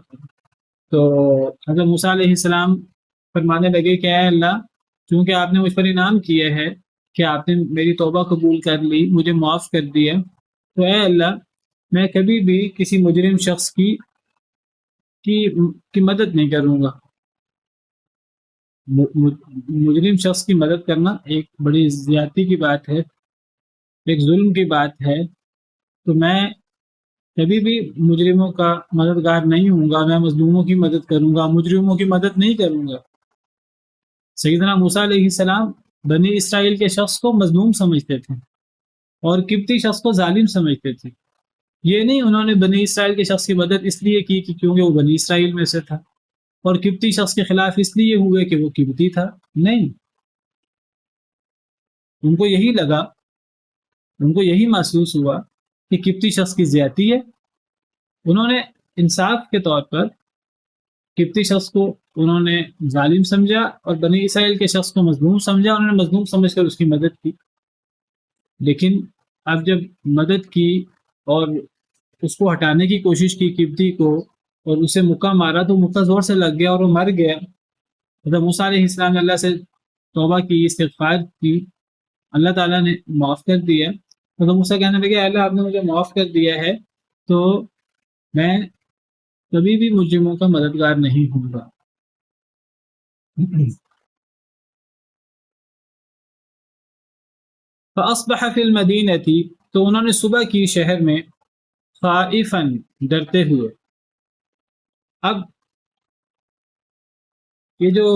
تو حضرت موسیٰ علیہ السلام فرمانے لگے کہ اے اللہ، چونکہ آپ نے مجھ پر انعام کیا ہے کہ آپ نے میری توبہ قبول کر لی، مجھے معاف کر دیا، تو اے اللہ میں کبھی بھی کسی مجرم شخص کی مدد نہیں کروں گا۔ مجرم شخص کی مدد کرنا ایک بڑی زیادتی کی بات ہے، ایک ظلم کی بات ہے، تو میں کبھی بھی مجرموں کا مددگار نہیں ہوں گا، میں مظلوموں کی مدد کروں گا، مجرموں کی مدد نہیں کروں گا۔ سیدنا موسیٰ علیہ السلام بنی اسرائیل کے شخص کو مظلوم سمجھتے تھے اور قبطی شخص کو ظالم سمجھتے تھے۔ یہ نہیں انہوں نے بنی اسرائیل کے شخص کی مدد اس لیے کی کہ کیونکہ وہ بنی اسرائیل میں سے تھا، اور قبطی شخص کے خلاف اس لیے ہوئے کہ وہ قبطی تھا، نہیں، ان کو یہی لگا، ان کو یہی محسوس ہوا کہ قبطی شخص کی زیادتی ہے۔ انہوں نے انصاف کے طور پر قبطی شخص کو انہوں نے ظالم سمجھا اور بنی اسرائیل کے شخص کو مظلوم سمجھا، انہوں نے مظلوم سمجھ کر اس کی مدد کی۔ لیکن اب جب مدد کی اور اس کو ہٹانے کی کوشش کی قبطی کو اور اسے مکہ مارا، تو مکہ زور سے لگ گیا اور وہ مر گیا۔ حضرت موسیٰ علیہ السلام نے اللہ سے توبہ کی، استغفار کی، اللہ تعالیٰ نے معاف کر دیا۔ حضرت موسیٰ کہنے لگے اللہ آپ نے مجھے معاف کر دیا ہے تو میں کبھی بھی مجرموں کا مددگار نہیں ہوں گا۔ فاصبح فی المدینہ، تو انہوں نے صبح کی شہر میں، خائفا ڈرتے ہوئے۔ اب یہ جو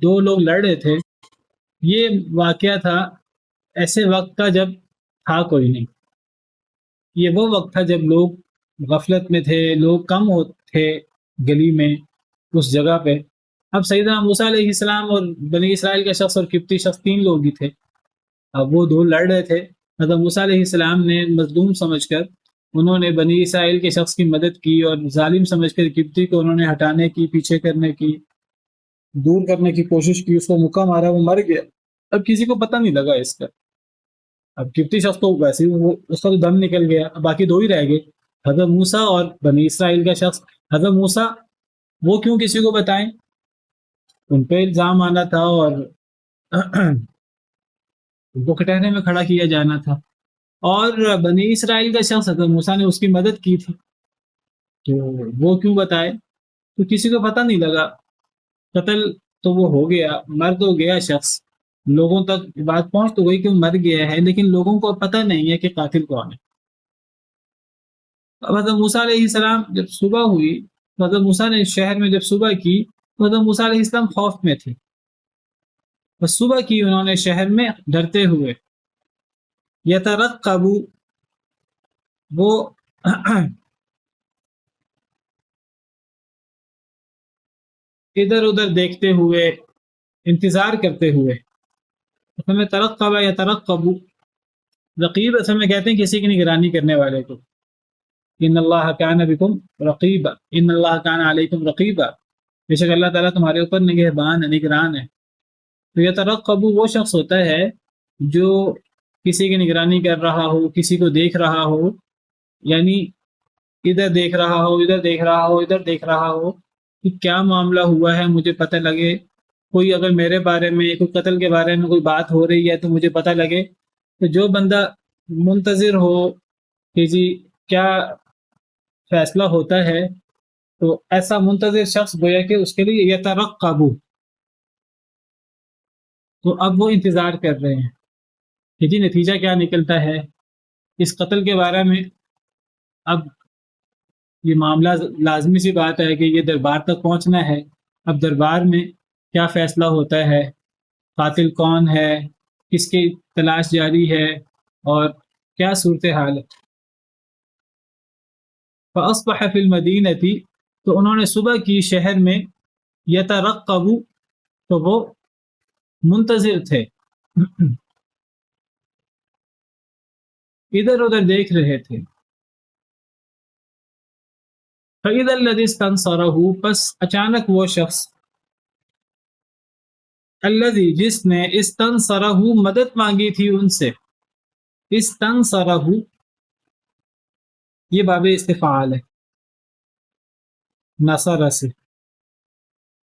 دو لوگ لڑ رہے تھے، یہ واقعہ تھا ایسے وقت کا جب تھا کوئی نہیں. یہ وہ وقت تھا جب لوگ غفلت میں تھے، لوگ کم تھے گلی میں اس جگہ پہ. اب سیدنا موسیٰ علیہ السلام اور بنی اسرائیل کا شخص اور قبطی شخص 3 لوگ ہی تھے. اب وہ 2 لڑ رہے تھے. حضرت موسیٰ علیہ السلام نے مظلوم سمجھ کر انہوں نے بنی اسرائیل کے شخص کی مدد کی، اور ظالم سمجھ کر قبطی کو انہوں نے ہٹانے کی، پیچھے کرنے کی، دور کرنے کی کوشش کی. اس کو مکہ مارا، وہ مر گیا. اب کسی کو پتہ نہیں لگا اس کا. اب قبطی شخص تو ویسے ہی اس کا تو دم نکل گیا. اب باقی 2 ہی رہ گئے، حضرت موسیٰ اور بنی اسرائیل کا شخص. حضرت موسیٰ وہ کیوں کسی کو بتائیں، ان پہ الزام آنا تھا اور ان کو کٹہرے میں کھڑا کیا جانا تھا. اور بنی اسرائیل کا شخص حضرت موسیٰ نے اس کی مدد کی تھی، تو وہ کیوں بتائے؟ تو کسی کو پتہ نہیں لگا. قتل تو وہ ہو گیا، مر تو گیا شخص، لوگوں تک بات پہنچ تو گئی کہ وہ مر گیا ہے، لیکن لوگوں کو پتہ نہیں ہے کہ قاتل کون ہے. اب حضرت موسیٰ علیہ السلام جب صبح ہوئی تو حضرت موسیٰ نے شہر میں جب صبح کی تو حضرت موسیٰ علیہ السلام خوف میں تھے. بس صبح کی انہوں نے شہر میں ڈرتے ہوئے. یترقب، وہ ادھر ادھر دیکھتے ہوئے، انتظار کرتے ہوئے. اصل میں ترقب یا ترقب، رقیب اصل میں کہتے ہیں کسی کی نگرانی کرنے والے کو. ان اللہ کان بکم رقیبا، ان اللہ کان علیکم رقیبا، بے شک اللہ تعالیٰ تمہارے اوپر نگہبان ہے، نگران ہے. تو یہ ترقب وہ شخص ہوتا ہے جو کسی کی نگرانی کر رہا ہو، کسی کو دیکھ رہا ہو، یعنی ادھر دیکھ رہا ہو، ادھر دیکھ رہا ہو، ادھر دیکھ رہا ہو کہ کیا معاملہ ہوا ہے، مجھے پتہ لگے. کوئی اگر میرے بارے میں، کوئی قتل کے بارے میں کوئی بات ہو رہی ہے تو مجھے پتہ لگے. تو جو بندہ منتظر ہو کہ جی کیا فیصلہ ہوتا ہے، تو ایسا منتظر شخص گویا کہ اس کے لیے یترقب. تو اب وہ انتظار کر رہے ہیں کہ جی نتیجہ کیا نکلتا ہے اس قتل کے بارے میں. اب یہ معاملہ لازمی سی بات ہے کہ یہ دربار تک پہنچنا ہے. اب دربار میں کیا فیصلہ ہوتا ہے، قاتل کون ہے، کس کی تلاش جاری ہے، اور کیا صورتحال ہے. فَأَصْبَحَ فِي الْمَدِينَةِ، تو انہوں نے صبح کی شہر میں. یترقب، تو وہ منتظر تھے، ادھر ادھر دیکھ رہے تھے. فَإِذَا الَّذِي اسْتَنصَرَهُ، پس اچانک وہ شخص، الذي جس نے، استنصرہ مدد مانگی تھی ان سے. استنصرہ یہ باب استفعال ہے، نصر سے.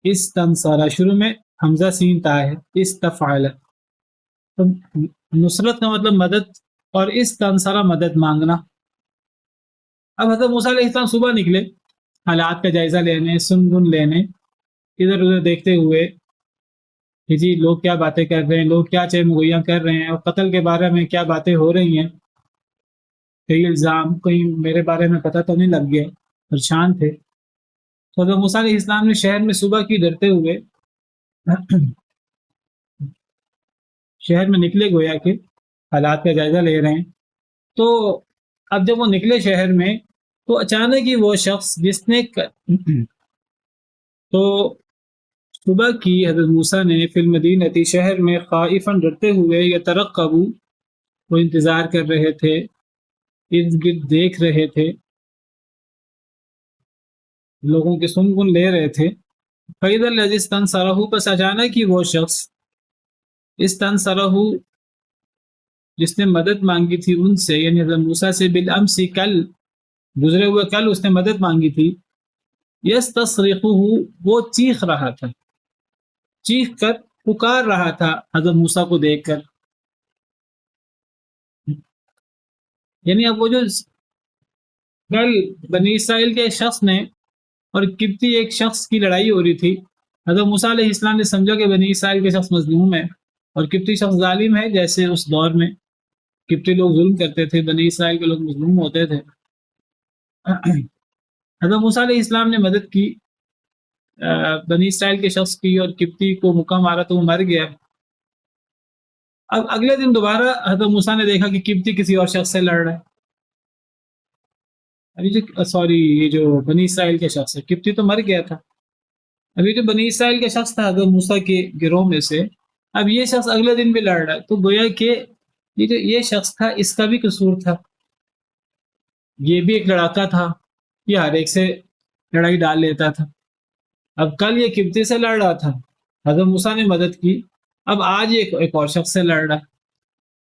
استنصرہ شروع میں حمزہ سین تا ہے، استفعال. تو نصرت کا مطلب مدد، اور استنصرہ مدد مانگنا. اب حضرت موسیٰ علیہ السلام صبح نکلے حالات کا جائزہ لینے، سن گن لینے، ادھر ادھر دیکھتے ہوئے کہ جی لوگ کیا باتیں کر رہے ہیں، لوگ کیا چہمگوئیاں کر رہے ہیں، اور قتل کے بارے میں کیا باتیں ہو رہی ہیں. کئی الزام، کہیں میرے بارے میں پتہ تو نہیں لگ گیا، پریشان تھے. تو حضرت موسیٰ علیہ السلام نے شہر میں صبح کی ڈرتے ہوئے شہر میں نکلے، گویا کہ حالات کا جائزہ لے رہے ہیں. تو اب جب وہ نکلے شہر میں تو اچانک ہی وہ شخص جس نے تو صبح کی حضرت موسیٰ نے فی المدینہ شہر میں خائفاً ڈرتے ہوئے، یترقب وہ انتظار کر رہے تھے، ارد گرد دیکھ رہے تھے، لوگوں کے سن گن لے رہے تھے. فَإِذَا الَّذِي اسْتَنصَرَهُ، پس اچانک ہی وہ شخص، استنصرہ جس نے مدد مانگی تھی ان سے، یعنی حضرت موسیٰ سے، بالامس کل، گزرے ہوئے کل اس نے مدد مانگی تھی. یستصرخہ وہ چیخ رہا تھا، چیخ کر پکار رہا تھا حضرت موسیٰ کو دیکھ کر. یعنی اب وہ جو کل بنی اسرائیل کے شخص نے اور قبطی ایک شخص کی لڑائی ہو رہی تھی، حضرت موسیٰ علیہ السلام نے سمجھا کہ بنی اسرائیل کے شخص مظلوم ہے اور قبطی شخص ظالم ہے. جیسے اس دور میں قبطی لوگ ظلم کرتے تھے، بنی اسرائیل کے لوگ مظلوم ہوتے تھے. حضرت موسیٰ علیہ السلام نے مدد کی بنی اسرائیل کے شخص کی، اور قبطی کو مکہ مارا تو وہ مر گیا. اب اگلے دن دوبارہ حضرت موسیٰ نے دیکھا کہ قبطی کسی اور شخص سے لڑ رہا ہے. ابھی جو سوری یہ جو بنی اسرائیل کے شخص ہے، قبطی تو مر گیا تھا. ابھی جو بنی اسرائیل کے شخص تھا حضرت موسیٰ کے گروہ میں سے، اب یہ شخص اگلے دن بھی لڑ رہا ہے. تو گویا کہ یہ جو یہ شخص تھا اس کا بھی قصور تھا. یہ بھی ایک لڑاکا تھا، یہ ہر ایک سے لڑائی ڈال لیتا تھا. اب کل یہ قبطی سے لڑ رہا تھا، حضرت موسیٰ نے مدد کی. اب آج یہ ایک اور شخص سے لڑ رہا ہے.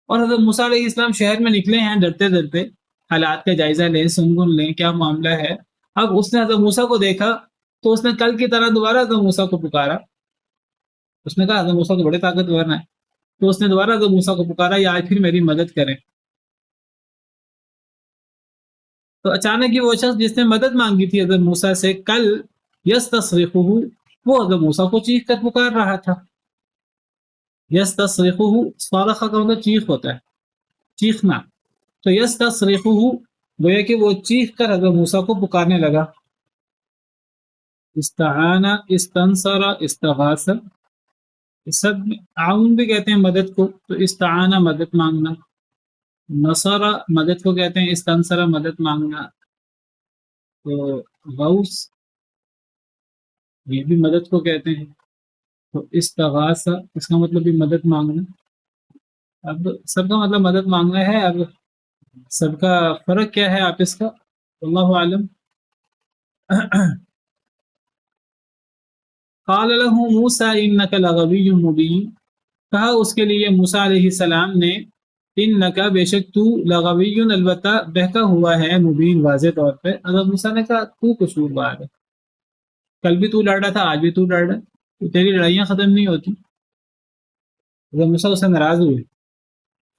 اور حضرت موسیٰ علیہ السلام شہر میں نکلے ہیں ڈرتے ڈرتے، حالات کا جائزہ لیں، سن لیں کیا معاملہ ہے. اب اس نے حضرت موسیٰ کو دیکھا تو اس نے کل کی طرح دوبارہ حضرت موسیٰ کو پکارا. اس نے کہا حضرت موسیٰ تو بڑے طاقتور ہیں، تو اس نے دوبارہ حضرت موسیٰ کو پکارا، یا آج پھر میری مدد کریں. تو اچانک ہی وہ شخص جس نے مدد مانگی تھی حضرت موسیٰ سے کل، یستصرخہ، وہ حضرت موسیٰ کو چیخ کر پکار رہا تھا. یستصرخہ، صارخ کا مطلب چیخ ہوتا ہے، چیخنا. تو یستصرخہ گویا کہ وہ چیخ کر حضرت موسیٰ کو پکارنے لگا. استعان، استنصر، استغاث، سب عون بھی کہتے ہیں مدد کو. تو استعان مدد مانگنا، نصر مدد کو کہتے ہیں، استنصر مدد مانگنا. تو غوث یہ بھی مدد کو کہتے ہیں. تو استغاث اس کا مطلب بھی مدد مانگنا. اب سب کا مطلب مدد مانگنا ہے، اب سب کا فرق کیا ہے آپس کا، اللہ عالم. قال له موسیٰ انک لغوی مبین، کہا اس کے لیے موسیٰ علیہ السلام نے، انک بے شک تو، لغوی البتہ بہکا ہوا ہے، مبین واضح طور پہ. حضرت موسیٰ نے کہا تو قصوروار ہے، کل بھی تو لڑ رہا تھا، آج بھی تو لڑ رہا ہے، تو تیری لڑائیاں ختم نہیں ہوتی. حضرت موسیٰ اس سے ناراض ہوئے.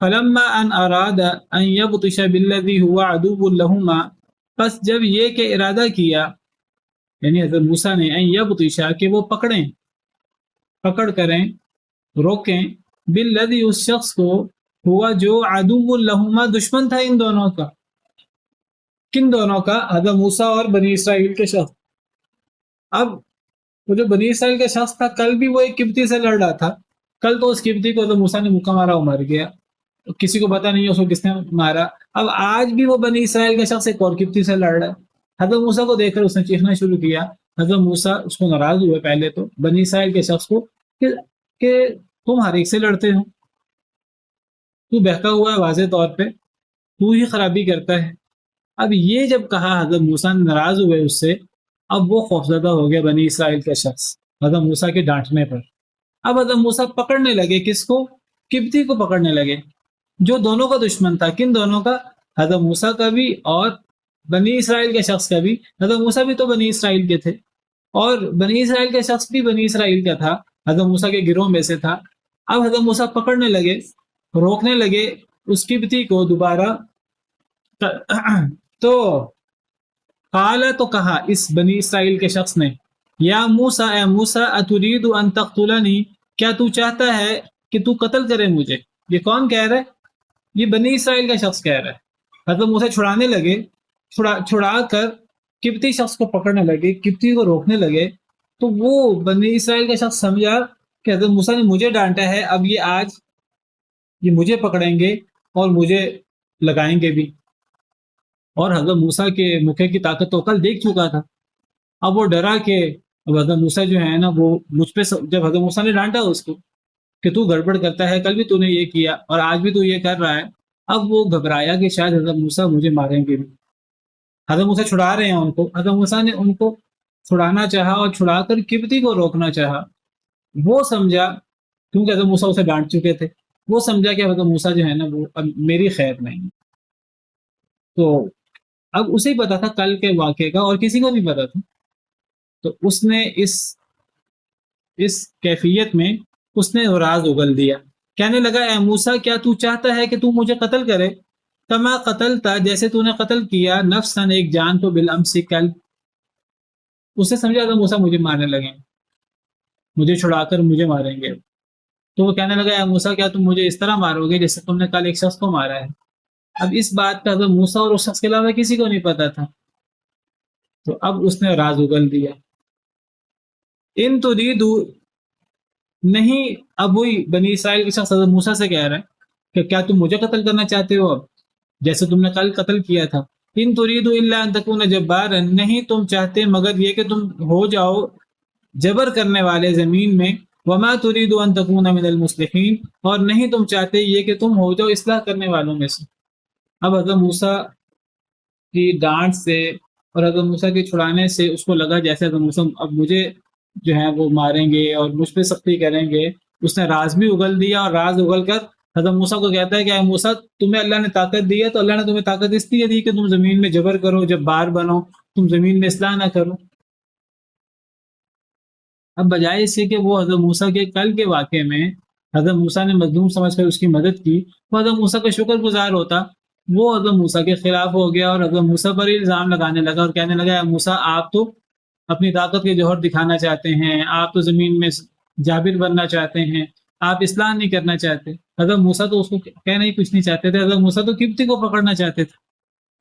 فلما ان اراد ان یبطش بالذی هو عدو لہما، پس جب یہ کہ ارادہ کیا، یعنی حضرت موسیٰ نے، ان یبطشا کہ وہ پکڑیں، پکڑ کریں، روکیں، بالذی اس شخص کو، ہوا جو عدو لہما دشمن تھا ان دونوں کا. کن دونوں کا؟ حضرت موسیٰ اور بنی اسرائیل کے شخص. اب وہ جو بنی اسرائیل کا شخص تھا کل بھی وہ ایک قبطی سے لڑ رہا تھا. کل تو اس قبطی کو حضرت موسیٰ نے مکہ مارا، وہ مر گیا، کسی کو پتہ نہیں ہے اس کو کس نے مارا. اب آج بھی وہ بنی اسرائیل کا شخص ایک اور قبطی سے لڑ رہا ہے. حضرت موسیٰ کو دیکھ کر اس نے چیخنا شروع کیا. حضرت موسیٰ اس کو ناراض ہوئے پہلے تو بنی اسرائیل کے شخص کو کہ تم ہر ایک سے لڑتے ہو، تو بہکا ہوا ہے واضح طور پہ، تو ہی خرابی کرتا ہے. اب یہ جب کہا حضرت موسیٰ نے، ناراض ہوئے اس سے، اب وہ خوفزدہ ہو گیا بنی اسرائیل کا شخص حضرت موسیٰ کے ڈانٹنے پر. اب حضرت موسیٰ پکڑنے لگے، کس کو؟ قبطی کو پکڑنے لگے، جو دونوں کا دشمن تھا. کن دونوں کا؟ حضرت موسیٰ کا بھی اور بنی اسرائیل کے شخص کا بھی. حضرت موسیٰ بھی تو بنی اسرائیل کے تھے، اور بنی اسرائیل کے شخص بھی بنی اسرائیل کا تھا، حضرت موسیٰ کے گروہ میں سے تھا. اب حضرت موسیٰ پکڑنے لگے، روکنے لگے اس قبطی کو دوبارہ. تو قال، تو کہا اس بنی اسرائیل کے شخص نے، یا موسیٰ، اے موسیٰ، اترید ان تقتلنی، کیا تو چاہتا ہے کہ تو قتل کرے مجھے؟ یہ کون کہہ رہا ہے؟ یہ بنی اسرائیل کا شخص کہہ رہا ہے. حضرت موسیٰ چھڑانے لگے، چھڑا کر قبطی شخص کو پکڑنے لگے، قبطی کو روکنے لگے. تو وہ بنی اسرائیل کا شخص سمجھا کہ حضرت موسیٰ نے مجھے ڈانٹا ہے، اب یہ آج یہ مجھے پکڑیں گے اور مجھے لگائیں گے بھی. اور حضرت موسیٰ کے مکے کی طاقت تو کل دیکھ چکا تھا. اب وہ ڈرا کہ اب حضرت موسیٰ جو ہے نا، وہ مجھ پہ، جب حضرت موسیٰ نے ڈانٹا اس کو کہ تو گڑبڑ کرتا ہے، کل بھی تو نے یہ کیا اور آج بھی تو یہ کر رہا ہے، اب وہ گھبرایا کہ شاید حضرت موسیٰ مجھے ماریں گے بھی. حضرت موسیٰ چھڑا رہے ہیں ان کو. حضرت موسیٰ نے ان کو چھڑانا چاہا اور چھڑا کر قبطی کو روکنا چاہا. وہ سمجھا، کیونکہ حضرت موسیٰ اسے ڈانٹ چکے تھے، وہ سمجھا کہ حضرت موسیٰ جو ہے نا وہ اب میری خیر نہیں. تو اب اسے ہی پتا تھا کل کے واقعے کا، اور کسی کو نہیں پتا تھا. تو اس نے اس کیفیت میں اس نے راز اگل دیا. کہنے لگا، اے موسیٰ، کیا تو چاہتا ہے کہ تو مجھے قتل کرے؟ کما قتل تھا، جیسے تو نے قتل کیا، نفسن ایک جان کو، بالامس کل. اس نے سمجھا تھا موسیٰ مجھے مارنے لگے، مجھے چھڑا کر مجھے ماریں گے. تو وہ کہنے لگا، اے موسیٰ، کیا تم مجھے اس طرح مارو گے جیسے تم نے کل ایک شخص کو مارا ہے؟ اب اس بات کا حضرت موسیٰ اور اس شخص کے علاوہ کسی کو نہیں پتا تھا. تو اب اس نے راز اگل دیا. ان تریدو، نہیں، اب وہی بنی اسرائیل کے شخص حضرت موسیٰ سے کہہ رہا ہے کہ کیا تم مجھے قتل کرنا چاہتے ہو اب، جیسے تم نے کل قتل کیا تھا. ان تريدوا الا ان تكون جبارا، نہیں تم چاہتے مگر یہ کہ تم ہو جاؤ جبر کرنے والے زمین میں. وما تريد ان تكون من المصلحين، اور نہیں تم چاہتے یہ کہ تم ہو جاؤ اصلاح کرنے والوں میں سے. اب حضرت موسیٰ کی ڈانٹ سے اور حضرت موسیٰ کے چھڑانے سے اس کو لگا جیسے حضرت موسیٰ اب مجھے جو ہے وہ ماریں گے اور مجھ پہ سختی کریں گے. اس نے راز بھی اگل دیا، اور راز اگل کر حضرت موسیٰ کو کہتا ہے کہ اے موسیٰ تمہیں اللہ نے طاقت دی ہے، تو اللہ نے تمہیں طاقت اس لیے دی کہ تم زمین میں جبر کرو، جبار بنو، تم زمین میں اصلاح نہ کرو. اب بجائے اس کے کہ وہ حضرت موسیٰ کے کل کے واقعے میں حضرت موسیٰ نے مظلوم سمجھ کر اس کی مدد کی، وہ حضرت موسیٰ کا شکر گزار ہوتا، وہ حضرت موسیٰ کے خلاف ہو گیا اور حضرت موسیٰ پر ہی الزام لگانے لگا اور کہنے لگا اے موسیٰ آپ تو اپنی طاقت کے جوہر دکھانا چاہتے ہیں، آپ تو زمین میں جابر بننا چاہتے ہیں، آپ اصلاح نہیں کرنا چاہتے. حضرت موسیٰ تو اس کو کہنا ہی کچھ نہیں چاہتے تھے. حضرت موسیٰ تو قبطی کو پکڑنا چاہتے تھے،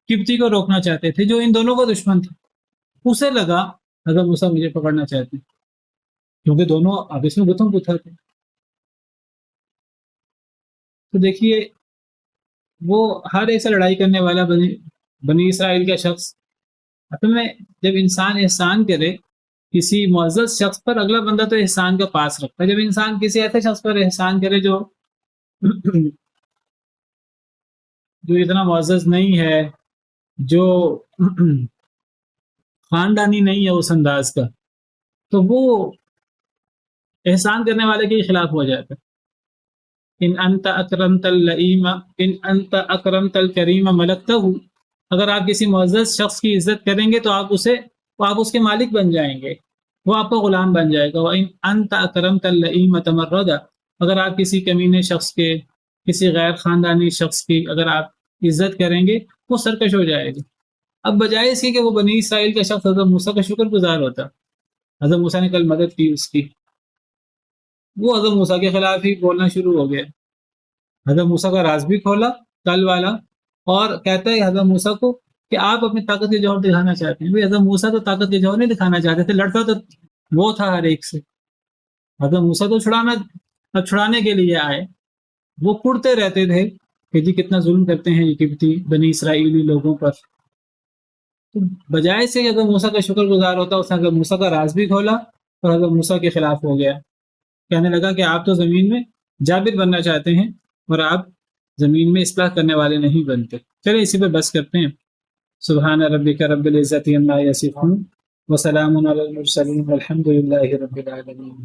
قبطی کو روکنا چاہتے تھے جو ان دونوں کا دشمن تھا. اسے لگا حضرت موسیٰ مجھے پکڑنا چاہتے ہیں کیونکہ دونوں آپس میں گتھم گتھا تھے. تو دیکھیے وہ ہر ایک سے لڑائی کرنے والا بنی اسرائیل کا شخص، اصل میں جب انسان احسان کرے کسی معزز شخص پر، اگلا بندہ تو احسان کا پاس رکھتا ہے. جب انسان کسی ایسے شخص پر احسان کرے جو اتنا معزز نہیں ہے، جو خاندانی نہیں ہے اس انداز کا، تو وہ احسان کرنے والے کے خلاف ہو جاتا ہے. ان انت اکرمت اللئیم ان انت اکرمت الکریم ملکتہ، اگر آپ کسی معزز شخص کی عزت کریں گے تو آپ اس کے مالک بن جائیں گے، وہ آپ کا غلام بن جائے گا. وَإِنْ أَنْتَ أَكْرَمْتَ اللَّئِيمَ تَمَرَّدَ، اگر آپ کسی کمینے شخص کے، کسی غیر خاندانی شخص کی اگر آپ عزت کریں گے وہ سرکش ہو جائے گا. اب بجائے اس کی کہ وہ بنی اسرائیل کا شخص حضرت موسیٰ کا شکر گزار ہوتا، حضرت موسیٰ نے کل مدد کی اس کی، وہ حضرت موسیٰ کے خلاف ہی بولنا شروع ہو گیا. حضرت موسیٰ کا راز بھی کھولا کل والا، اور کہتا ہے حضرت موسیٰ کو کہ آپ اپنی طاقت کے جوہر دکھانا چاہتے ہیں. حضرت موسیٰ تو طاقت کے جوہر نہیں دکھانا چاہتے تھے، لڑتا تو وہ تھا ہر ایک سے. حضرت موسیٰ تو چھڑانے کے لیے آئے، وہ کڑتے رہتے تھے کہ جی کتنا ظلم کرتے ہیں یہ قبطی بنی اسرائیلی لوگوں پر. تو بجائے سے حضرت موسیٰ کا شکر گزار ہوتا، اس نے حضرت موسیٰ کا راز بھی کھولا اور حضرت موسیٰ کے خلاف ہو گیا. کہنے لگا کہ آپ تو زمین میں جابر بننا چاہتے ہیں اور آپ زمین میں اصلاح کرنے والے نہیں بنتے. چلے اسی پہ بس کرتے ہیں. سبحان ربک رب العزت عما یصفون وسلام علی المرسلین والحمد للہ رب العالمین.